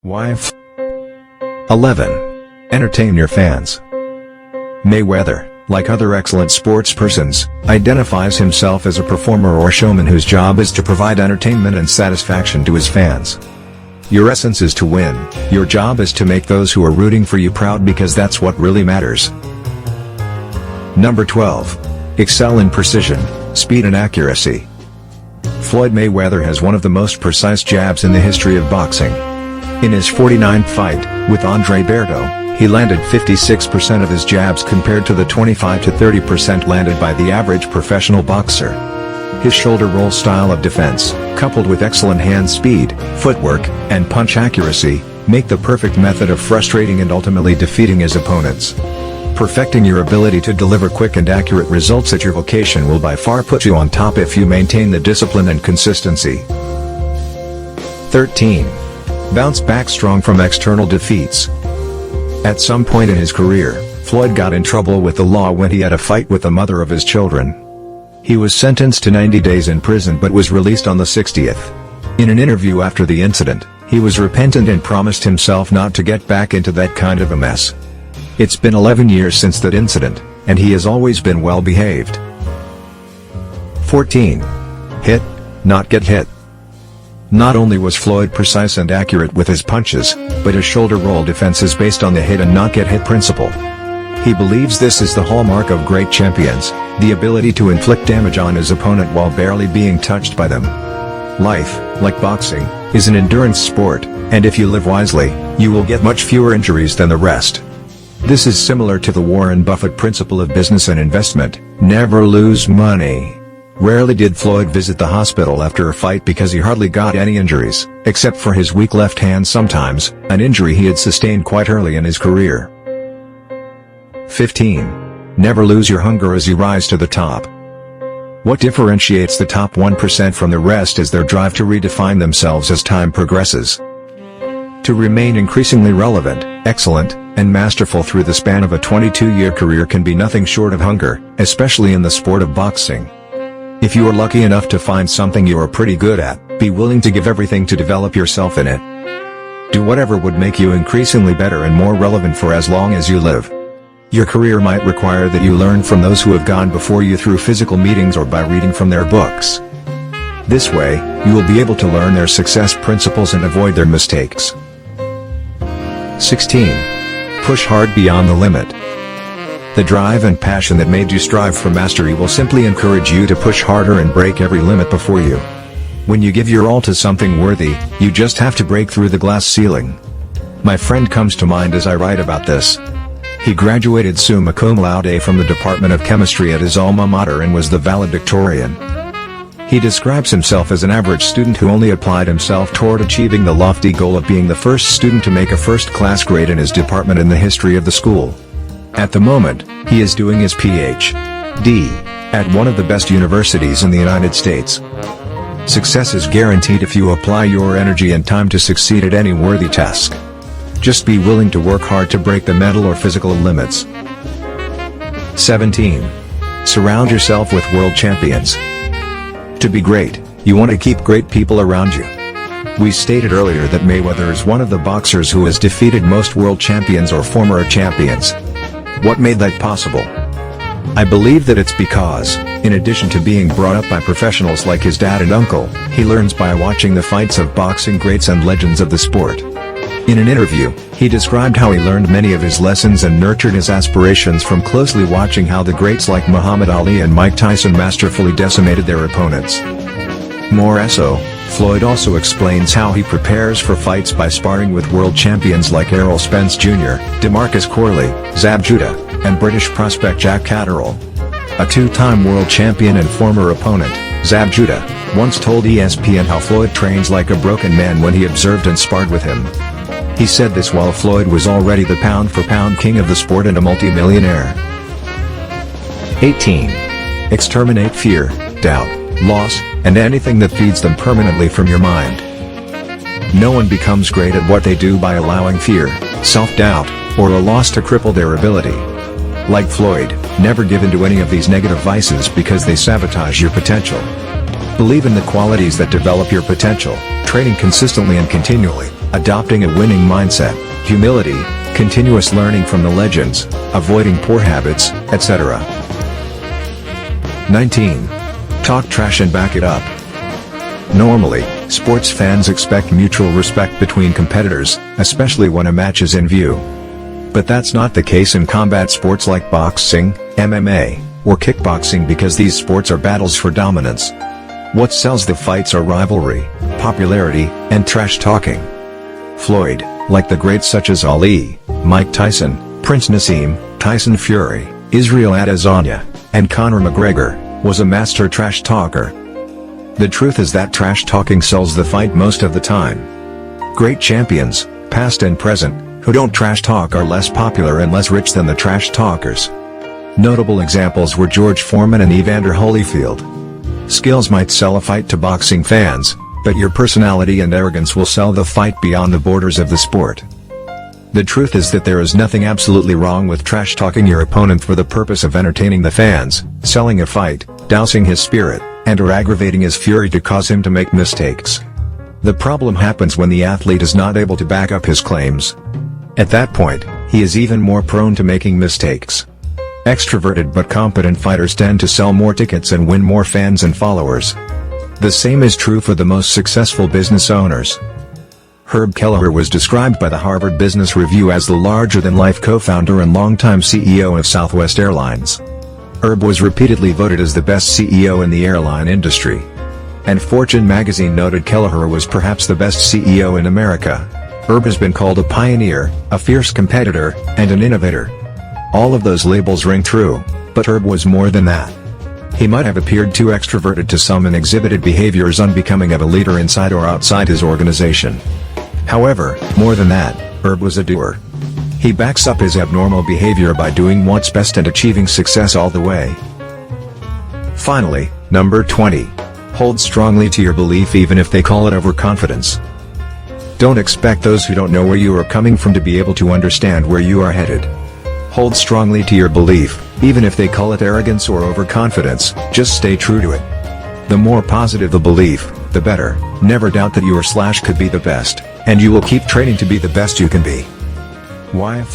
Wife. 11. Entertain your fans. Mayweather, like other excellent sportspersons, identifies himself as a performer or showman whose job is to provide entertainment and satisfaction to his fans. Your essence is to win. Your job is to make those who are rooting for you proud, because that's what really matters. Number 12. Excel in precision, speed and accuracy. Floyd Mayweather has one of the most precise jabs in the history of boxing. In his 49th fight, with Andre Berto, he landed 56% of his jabs compared to the 25 to 30% landed by the average professional boxer. His shoulder roll style of defense, coupled with excellent hand speed, footwork, and punch accuracy, make the perfect method of frustrating and ultimately defeating his opponents. Perfecting your ability to deliver quick and accurate results at your vocation will by far put you on top if you maintain the discipline and consistency. 13. Bounce back strong from external defeats. At some point in his career, Floyd got in trouble with the law when he had a fight with the mother of his children. He was sentenced to 90 days in prison but was released on the 60th. In an interview after the incident, he was repentant and promised himself not to get back into that kind of a mess. It's been 11 years since that incident, and he has always been well behaved. 14. Hit, not get hit. Not only was Floyd precise and accurate with his punches, but his shoulder roll defense is based on the hit and not get hit principle. He believes this is the hallmark of great champions, the ability to inflict damage on his opponent while barely being touched by them. Life, like boxing, is an endurance sport, and if you live wisely, you will get much fewer injuries than the rest. This is similar to the Warren Buffett principle of business and investment: never lose money. Rarely did Floyd visit the hospital after a fight because he hardly got any injuries, except for his weak left hand sometimes, an injury he had sustained quite early in his career. 15. Never lose your hunger as you rise to the top. What differentiates the top 1% from the rest is their drive to redefine themselves as time progresses. To remain increasingly relevant, excellent, and masterful through the span of a 22-year career can be nothing short of hunger, especially in the sport of boxing. If you are lucky enough to find something you are pretty good at, be willing to give everything to develop yourself in it. Do whatever would make you increasingly better and more relevant for as long as you live. Your career might require that you learn from those who have gone before you through physical meetings or by reading from their books. This way, you will be able to learn their success principles and avoid their mistakes. 16. Push hard beyond the limit. The drive and passion that made you strive for mastery will simply encourage you to push harder and break every limit before you. When you give your all to something worthy, you just have to break through the glass ceiling. My friend comes to mind as I write about this. He graduated summa cum laude from the Department of Chemistry at his alma mater and was the valedictorian. He describes himself as an average student who only applied himself toward achieving the lofty goal of being the first student to make a first-class grade in his department in the history of the school. At the moment, he is doing his Ph.D. at one of the best universities in the United States. Success is guaranteed if you apply your energy and time to succeed at any worthy task. Just be willing to work hard to break the mental or physical limits. 17. Surround yourself with world champions. To be great, you want to keep great people around you. We stated earlier that Mayweather is one of the boxers who has defeated most world champions or former champions. What made that possible? I believe that it's because, in addition to being brought up by professionals like his dad and uncle, he learns by watching the fights of boxing greats and legends of the sport. In an interview, he described how he learned many of his lessons and nurtured his aspirations from closely watching how the greats like Muhammad Ali and Mike Tyson masterfully decimated their opponents. More so, Floyd also explains how he prepares for fights by sparring with world champions like Errol Spence Jr., DeMarcus Corley, Zab Judah, and British prospect Jack Catterall. A two-time world champion and former opponent, Zab Judah, once told ESPN how Floyd trains like a broken man when he observed and sparred with him. He said this while Floyd was already the pound-for-pound king of the sport and a multi-millionaire. 18. Exterminate fear, doubt, loss, and anything that feeds them permanently from your mind. No one becomes great at what they do by allowing fear, self-doubt, or a loss to cripple their ability. Like Floyd, never give in to any of these negative vices because they sabotage your potential. Believe in the qualities that develop your potential, training consistently and continually, adopting a winning mindset, humility, continuous learning from the legends, avoiding poor habits, etc. 19. Talk trash and back it up. Normally, sports fans expect mutual respect between competitors, especially when a match is in view. But that's not the case in combat sports like boxing, MMA, or kickboxing, because these sports are battles for dominance. What sells the fights are rivalry, popularity, and trash talking. Floyd, like the greats such as Ali, Mike Tyson, Prince Nassim, Tyson Fury, Israel Adesanya, and Conor McGregor, was a master trash talker. The truth is that trash talking sells the fight most of the time. Great champions, past and present, who don't trash talk are less popular and less rich than the trash talkers. Notable examples were George Foreman and Evander Holyfield. Skills might sell a fight to boxing fans, but your personality and arrogance will sell the fight beyond the borders of the sport. The truth is that there is nothing absolutely wrong with trash talking your opponent for the purpose of entertaining the fans, selling a fight, dousing his spirit, and or aggravating his fury to cause him to make mistakes. The problem happens when the athlete is not able to back up his claims. At that point, he is even more prone to making mistakes. Extroverted but competent fighters tend to sell more tickets and win more fans and followers. The same is true for the most successful business owners. Herb Kelleher was described by the Harvard Business Review as the larger-than-life co-founder and longtime CEO of Southwest Airlines. Herb was repeatedly voted as the best CEO in the airline industry. And Fortune magazine noted Kelleher was perhaps the best CEO in America. Herb has been called a pioneer, a fierce competitor, and an innovator. All of those labels ring true, but Herb was more than that. He might have appeared too extroverted to some and exhibited behaviors unbecoming of a leader inside or outside his organization. However, more than that, Herb was a doer. He backs up his abnormal behavior by doing what's best and achieving success all the way. Finally, number 20. Hold strongly to your belief even if they call it overconfidence. Don't expect those who don't know where you are coming from to be able to understand where you are headed. Hold strongly to your belief, even if they call it arrogance or overconfidence, just stay true to it. The more positive the belief, the better. Never doubt that you could be the best, and you will keep training to be the best you can be. Why?